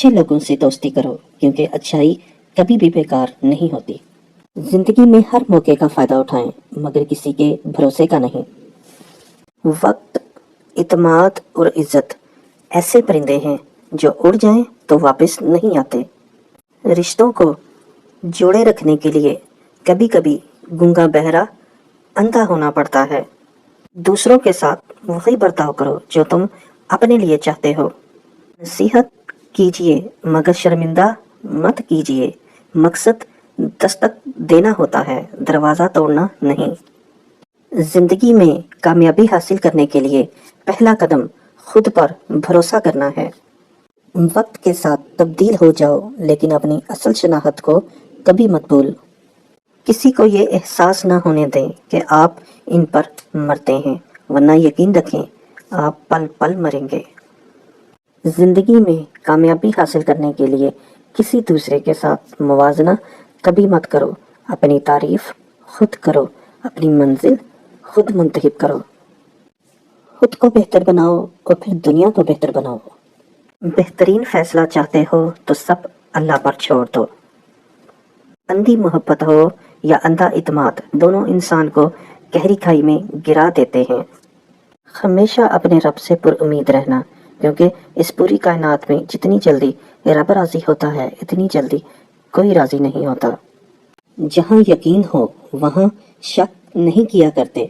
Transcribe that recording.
اچھے لوگوں سے دوستی کرو کیونکہ اچھائی کبھی بھی بیکار نہیں ہوتی۔ زندگی میں ہر موقع کا فائدہ اٹھائیں مگر کسی کے بھروسے کا نہیں۔ وقت، اعتماد اور عزت ایسے پرندے ہیں جو اڑ جائیں تو واپس نہیں آتے۔ رشتوں کو جوڑے رکھنے کے لیے کبھی کبھی گونگا بہرا اندھا ہونا پڑتا ہے۔ دوسروں کے ساتھ وہی برتاؤ کرو جو تم اپنے لیے چاہتے ہو۔ نصیحت کیجیے مگر شرمندہ مت کیجیے۔ مقصد دستک دینا ہوتا ہے، دروازہ توڑنا نہیں۔ زندگی میں کامیابی حاصل کرنے کے لیے پہلا قدم خود پر بھروسہ کرنا ہے۔ وقت کے ساتھ تبدیل ہو جاؤ لیکن اپنی اصل شناخت کو کبھی مت بھول۔ کسی کو یہ احساس نہ ہونے دیں کہ آپ ان پر مرتے ہیں، ورنہ یقین رکھیں آپ پل پل مریں گے۔ زندگی میں کامیابی حاصل کرنے کے لیے کسی دوسرے کے ساتھ موازنہ کبھی مت کرو۔ اپنی تعریف خود کرو، اپنی منزل خود منتخب کرو۔ خود کو بہتر بناؤ اور پھر دنیا کو بہتر بناؤ۔ بہترین فیصلہ چاہتے ہو تو سب اللہ پر چھوڑ دو۔ اندھی محبت ہو یا اندھا اعتماد، دونوں انسان کو گہری کھائی میں گرا دیتے ہیں۔ ہمیشہ اپنے رب سے پر امید رہنا، کیونکہ اس پوری کائنات میں جتنی جلدی رب راضی ہوتا ہے اتنی جلدی کوئی راضی نہیں ہوتا۔ جہاں یقین ہو وہاں شک نہیں کیا کرتے۔